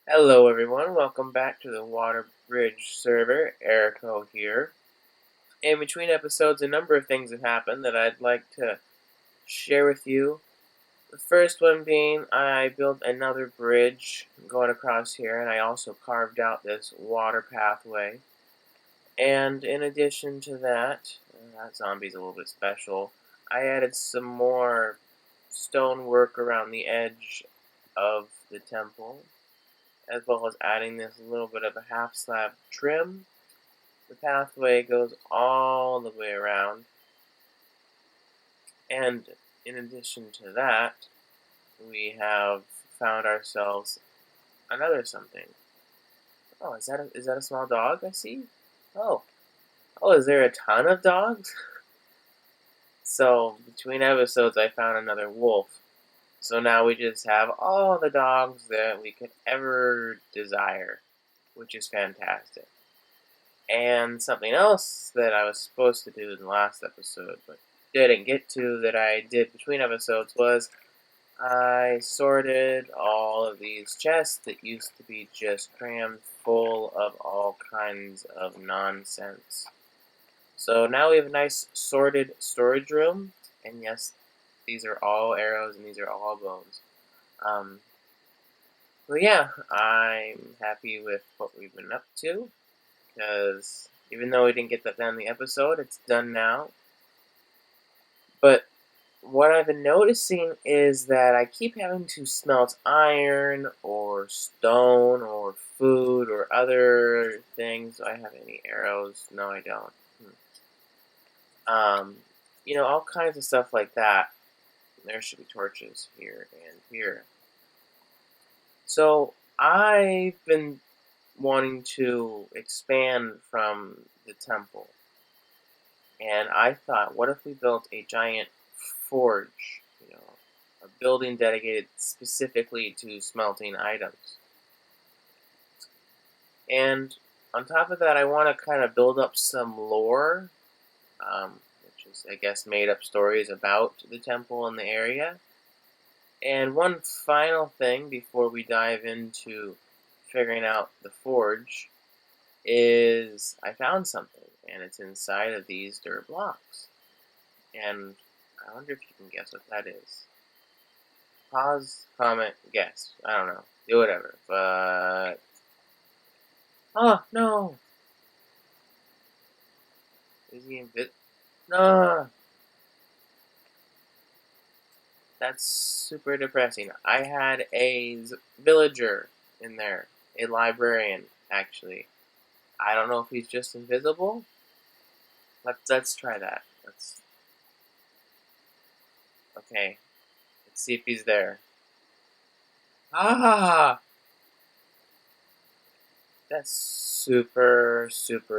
Hello everyone, welcome back to the Waterbridge server. Erico here. In between episodes, a number of things have happened that I'd like to share with you. The first one being I built another bridge going across here, and I also carved out this water pathway. And in addition to that, that zombie's a little bit special, I added some more stonework around the edge of the temple, as well as adding this little bit of a half slab trim. The pathway goes all the way around, and in addition to that, we have found ourselves another something. Oh, is that a small dog I see? Oh, oh, is there a ton of dogs? So between episodes, I found another wolf. So now we just have all the dogs that we could ever desire, which is fantastic. And something else that I was supposed to do in the last episode, but didn't get to, that I did between episodes, was I sorted all of these chests that used to be just crammed full of all kinds of nonsense. So now we have a nice sorted storage room, and yes, these are all arrows and these are all bones. Um, but yeah, I'm happy with what we've been up to, because even though we didn't get that done in the episode, it's done now. But what I've been noticing is that I keep having to smelt iron or stone or food or other things. Do I have any arrows? No, I don't. Um, all kinds of stuff like that. There should be torches here and here. So I've been wanting to expand from the temple. And I thought, what if we built a giant forge, a building dedicated specifically to smelting items. And on top of that, I want to kind of build up some lore, which is, I guess, made up stories about the temple and the area. And one final thing before we dive into figuring out the forge is I found something, and it's inside of these dirt blocks. And I wonder if you can guess what that is. Pause, comment, guess. I don't know. Do whatever. But oh no! Is he invisible? No! That's super depressing. I had a villager in there. A librarian, actually. I don't know if he's just invisible. Let's try that. Let's Okay. Let's see if he's there. Ah! That's super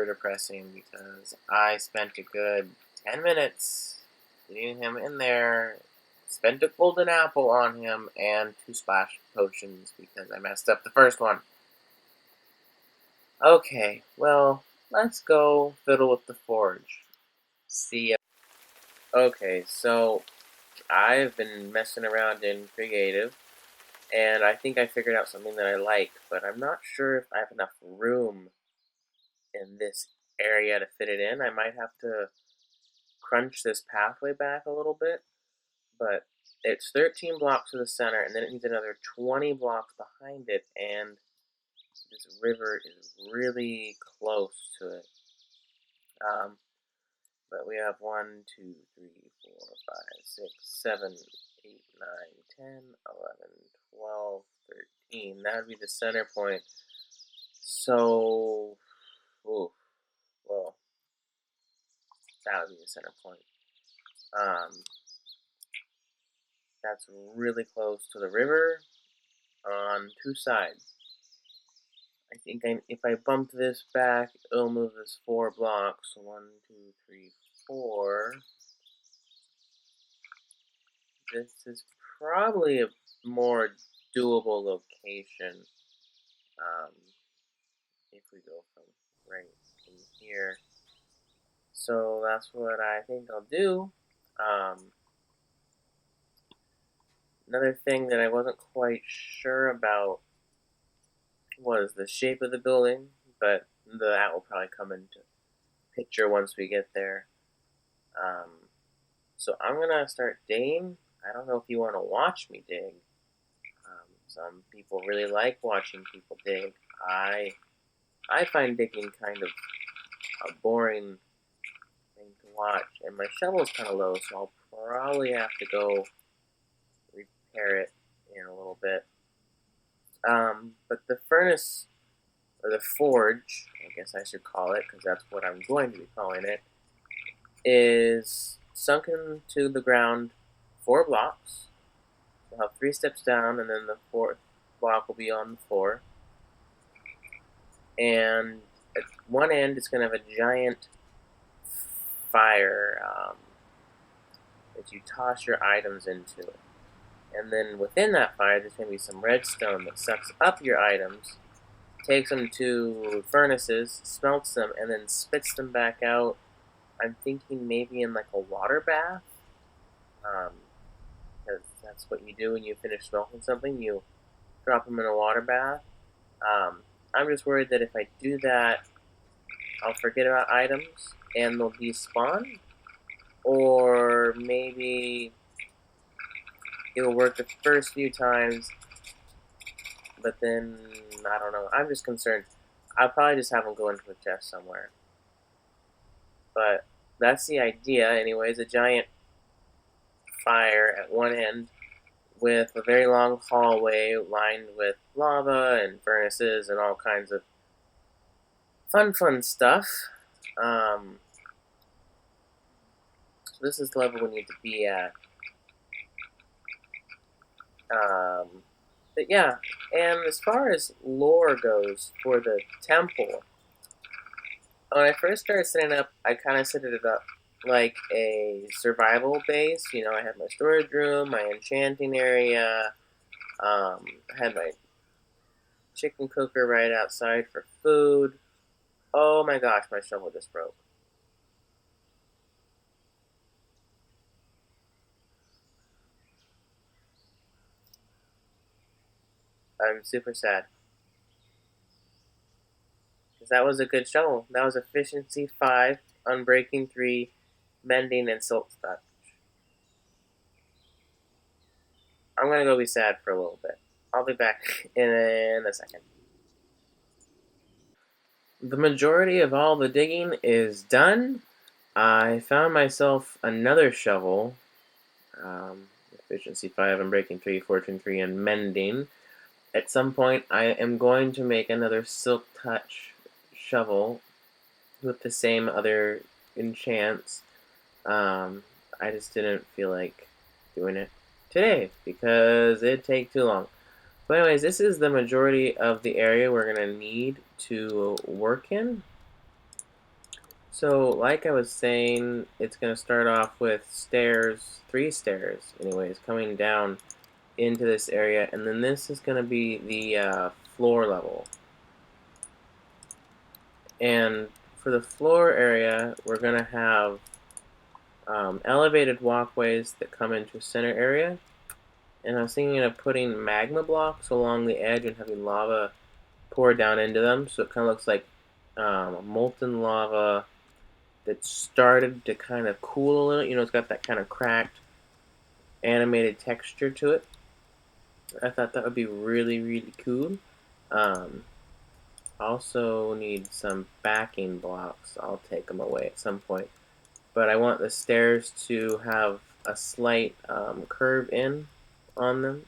depressing because I spent a good 10 minutes getting him in there, spent a golden apple on him, and 2 splash potions because I messed up the first one. Okay, well, let's go fiddle with the forge. See ya. Okay, so I've been messing around in creative, and I think I figured out something that I like, but I'm not sure if I have enough room in this area to fit it in. I might have to crunch this pathway back a little bit, but it's 13 blocks to the center, and then it needs another 20 blocks behind it, and this river is really close to it. Um, but we have 1, 2, 3, 4, 5, 6, 7, 8, 9, 10, 11, 12, 13. That would be the center point. So, ooh, well, that would be the center point. That's really close to the river on 2 sides. I think if I bump this back, it'll move this 4 blocks. 1, 2, 3, 4. This is probably a more doable location. Um, if we go from right in here. So that's what I think I'll do. Another thing that I wasn't quite sure about what is the shape of the building, but that will probably come into picture once we get there. Um, so I'm gonna start digging. I don't know if you want to watch me dig. Some people really like watching people dig. I find digging kind of a boring thing to watch, and my shovel's kind of low, so I'll probably have to go repair it in a little bit. But the furnace, or the forge, I guess I should call it, because that's what I'm going to be calling it, is sunken to the ground 4 blocks. We'll have 3 steps down, and then the 4th block will be on the floor. And at one end, it's going to have a giant fire that you toss your items into it. And then within that fire, there's going to be some redstone that sucks up your items, takes them to furnaces, smelts them, and then spits them back out. I'm thinking maybe in like a water bath, because that's what you do when you finish smelting something. You drop them in a water bath. I'm just worried that if I do that, I'll forget about items and they'll despawn, or maybe it'll work the first few times, but then I don't know. I'm just concerned. I'll probably just have them go into a chest somewhere. But that's the idea, anyways. A giant fire at one end with a very long hallway lined with lava and furnaces and all kinds of fun stuff. So this is the level we need to be at. But yeah, and as far as lore goes for the temple, when I first started setting up, I kind of set it up like a survival base. You know, I had my storage room, my enchanting area, I had my chicken cooker right outside for food. Oh my gosh, my shovel just broke. I'm super sad. Because that was a good shovel. That was efficiency 5, unbreaking 3, mending, and silk touch. I'm gonna go be sad for a little bit. I'll be back in a second. The majority of all the digging is done. I found myself another shovel. Efficiency 5, unbreaking 3, fortune 3, and mending. At some point, I am going to make another silk touch shovel with the same other enchants. I just didn't feel like doing it today because it'd take too long. But anyways, this is the majority of the area we're going to need to work in. So, like I was saying, it's going to start off with stairs, 3 stairs, anyways, coming down into this area, and then this is going to be the floor level. And for the floor area, we're going to have elevated walkways that come into a center area. And I was thinking of putting magma blocks along the edge and having lava pour down into them, so it kind of looks like molten lava that started to kind of cool a little. You know, it's got that kind of cracked, animated texture to it. I thought that would be really cool. Also need some backing blocks. I'll take them away at some point. But I want the stairs to have a slight curve in on them,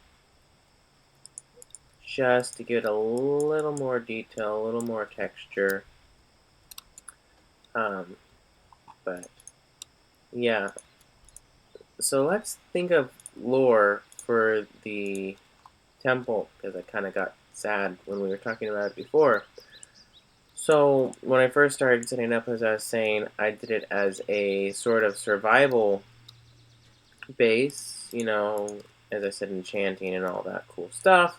just to give it a little more detail, a little more texture. But yeah, so let's think of lore for the temple, because I kind of got sad when we were talking about it before. So when I first started setting up, as I was saying, I did it as a sort of survival base, you know, as I said, enchanting and all that cool stuff.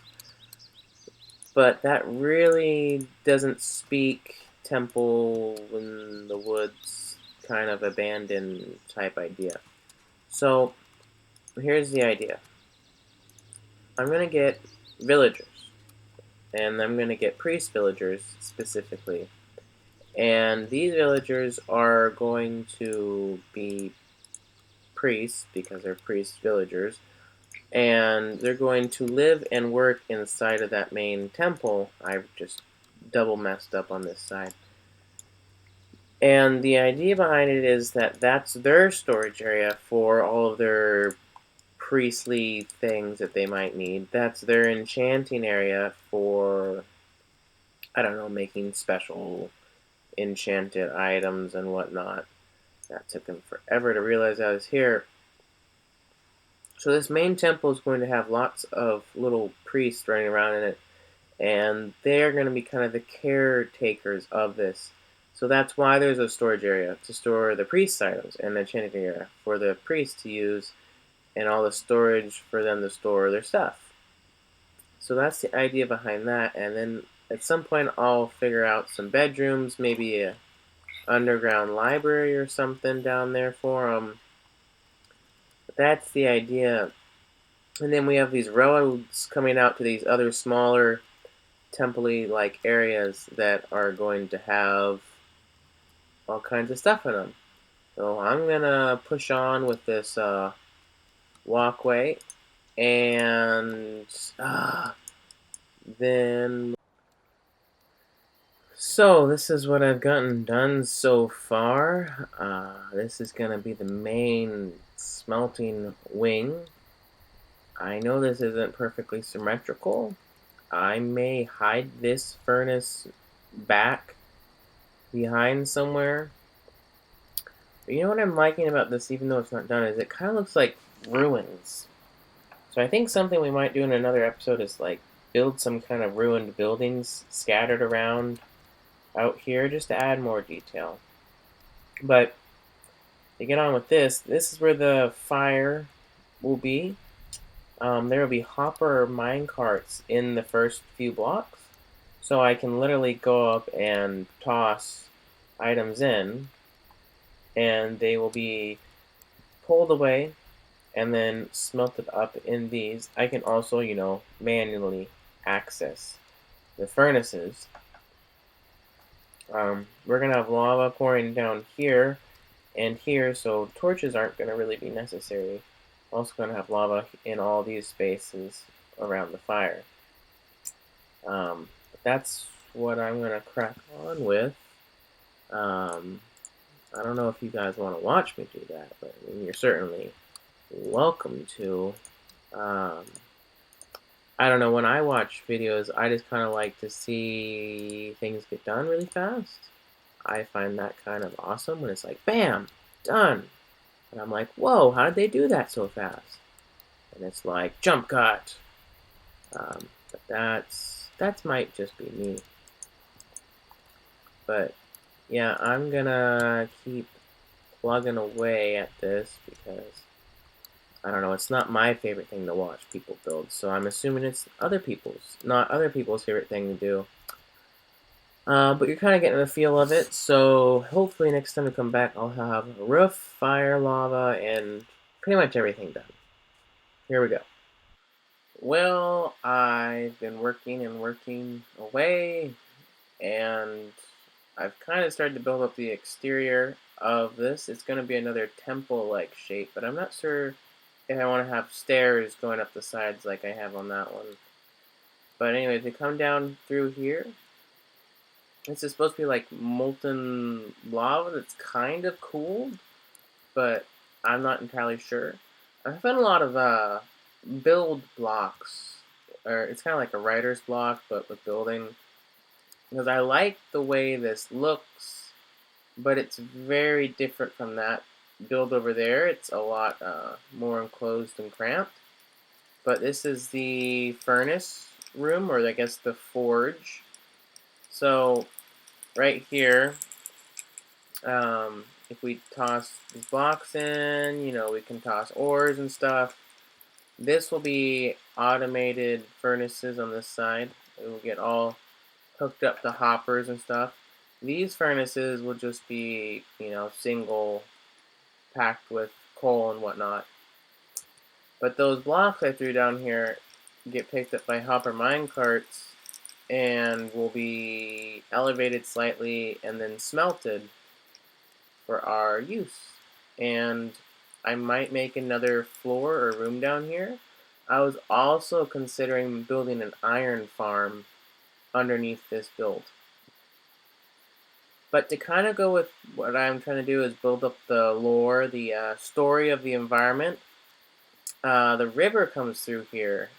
But that really doesn't speak temple in the woods kind of abandoned type idea. So here's the idea. I'm going to get villagers. and I'm going to get priest villagers specifically. And these villagers are going to be priests because they're priest villagers, and they're going to live and work inside of that main temple. I've just double messed up on this side. And the idea behind it is that that's their storage area for all of their priestly things that they might need. That's their enchanting area for, I don't know, making special enchanted items and whatnot. That took him forever to realize I was here. So this main temple is going to have lots of little priests running around in it, and they're going to be kind of the caretakers of this. So that's why there's a storage area to store the priest's items, and the enchanting area for the priests to use, and all the storage for them to store their stuff. So that's the idea behind that, and then at some point I'll figure out some bedrooms, maybe a underground library or something down there for them. But that's the idea. And then we have these roads coming out to these other smaller temple-y like areas that are going to have all kinds of stuff in them. So I'm gonna push on with this walkway, and then so this is what I've gotten done so far. This is gonna be the main smelting wing. I know this isn't perfectly symmetrical. I may hide this furnace back behind somewhere. But you know what I'm liking about this, even though it's not done, is it kind of looks like ruins. So I think something we might do in another episode is like build some kind of ruined buildings scattered around out here just to add more detail. But to get on with this, this is where the fire will be. There will be hopper mine carts in the first few blocks. So I can literally go up and toss items in, and they will be pulled away and then smelted up in these. I can also, manually access the furnaces. We're going to have lava pouring down here and here, so torches aren't going to really be necessary. Also going to have lava in all these spaces around the fire. That's what I'm going to crack on with. I don't know if you guys want to watch me do that, but I mean, you're certainly welcome to. I don't know, when I watch videos, I just kind of like to see things get done really fast. I find that kind of awesome when it's like, bam, done. And I'm like, whoa, how did they do that so fast? And it's like, jump cut. But that might just be me. But yeah, I'm gonna keep plugging away at this because I don't know, it's not my favorite thing to watch people build, so I'm assuming it's not other people's favorite thing to do. But you're kind of getting the feel of it, so hopefully next time we come back I'll have a roof, fire, lava, and pretty much everything done. Here we go. Well, I've been working and working away, and I've kind of started to build up the exterior of this. It's going to be another temple-like shape, but I'm not sure if I want to have stairs going up the sides like I have on that one. But anyway, they come down through here. This is supposed to be like molten lava that's kind of cooled, but I'm not entirely sure. I found a lot of build blocks, or it's kind of like a writer's block, but with building. Because I like the way this looks, but it's very different from that build over there. It's a lot more enclosed and cramped. But this is the furnace room, or I guess the forge. So right here, if we toss these blocks in, we can toss ores and stuff. This will be automated furnaces on this side. It will get all hooked up to hoppers and stuff. These furnaces will just be, single packed with coal and whatnot. But those blocks I threw down here get picked up by hopper mine carts, and will be elevated slightly and then smelted for our use. And I might make another floor or room down here. I was also considering building an iron farm underneath this build. But to kind of go with what I'm trying to do is build up the lore, the story of the environment. The river comes through here,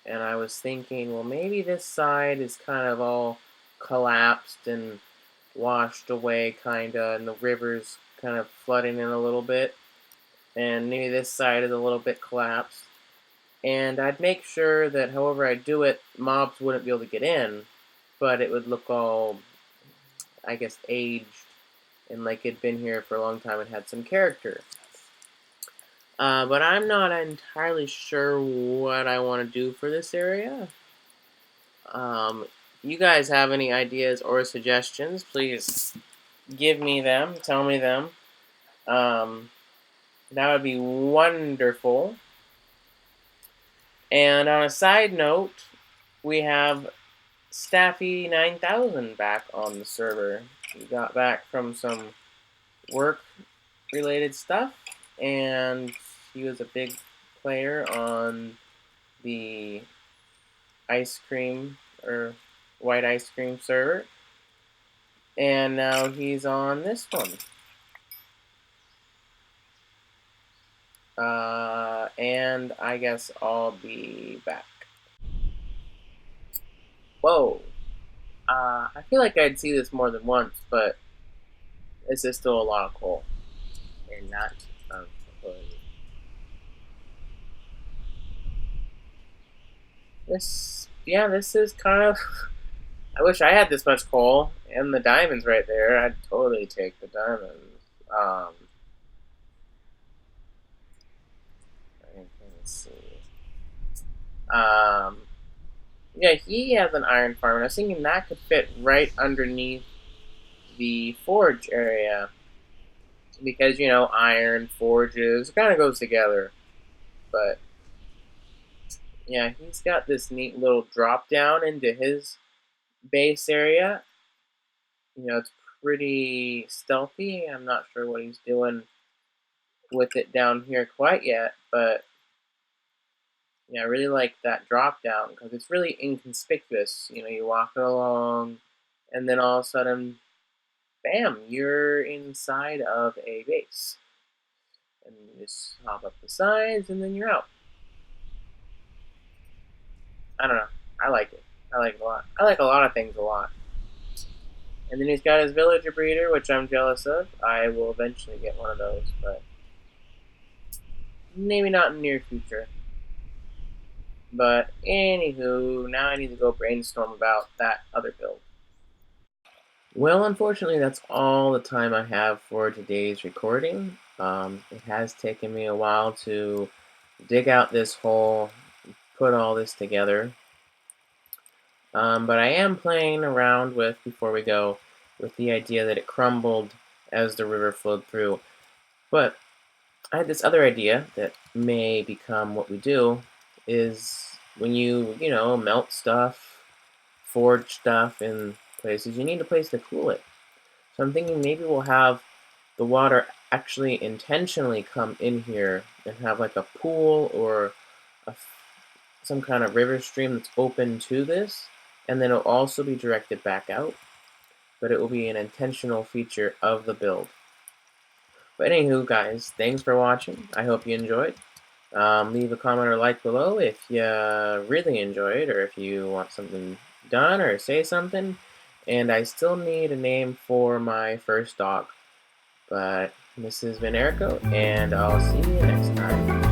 and I was thinking, well, maybe this side is kind of all collapsed and washed away, kinda, and the river's kind of flooding in a little bit, and maybe this side is a little bit collapsed. And I'd make sure that however I do it, mobs wouldn't be able to get in, but it would look all, I guess, aged and like it'd been here for a long time and had some character. But I'm not entirely sure what I want to do for this area. You guys have any ideas or suggestions, please give me them, tell me them. That would be wonderful. And on a side note, we have Staffy 9000 back on the server. We got back from some work related stuff, and he was a big player on the ice cream or white ice cream server, and now he's on this one. And I guess I'll be back. Whoa. I feel like I'd see this more than once, but this is still a lot of coal. And not of coal. This is kind of. I wish I had this much coal and the diamonds right there. I'd totally take the diamonds. Let's see. Um, yeah, he has an iron farm, and I was thinking that could fit right underneath the forge area because iron forges kind of goes together. But yeah, he's got this neat little drop down into his base area. It's pretty stealthy. I'm not sure what he's doing with it down here quite yet, but yeah, I really like that drop down because it's really inconspicuous. You're walking along, and then all of a sudden, bam, you're inside of a base. And you just hop up the sides, and then you're out. I don't know. I like it. I like it a lot. I like a lot of things a lot. And then he's got his villager breeder, which I'm jealous of. I will eventually get one of those, but maybe not in the near future. But anywho, now I need to go brainstorm about that other build. Well, unfortunately, that's all the time I have for today's recording. It has taken me a while to dig out this hole, put all this together. But I am playing around with, before we go, with the idea that it crumbled as the river flowed through. But I had this other idea that may become what we do, is when you melt stuff, forge stuff in places, you need a place to cool it. So I'm thinking maybe we'll have the water actually intentionally come in here and have like a pool or some kind of river stream that's open to this, and then it'll also be directed back out, but it will be an intentional feature of the build. But anywho, guys, thanks for watching. I hope you enjoyed. Leave a comment or like below if you really enjoyed, or if you want something done, or say something. And I still need a name for my first dog. But this has been Erico, and I'll see you next time.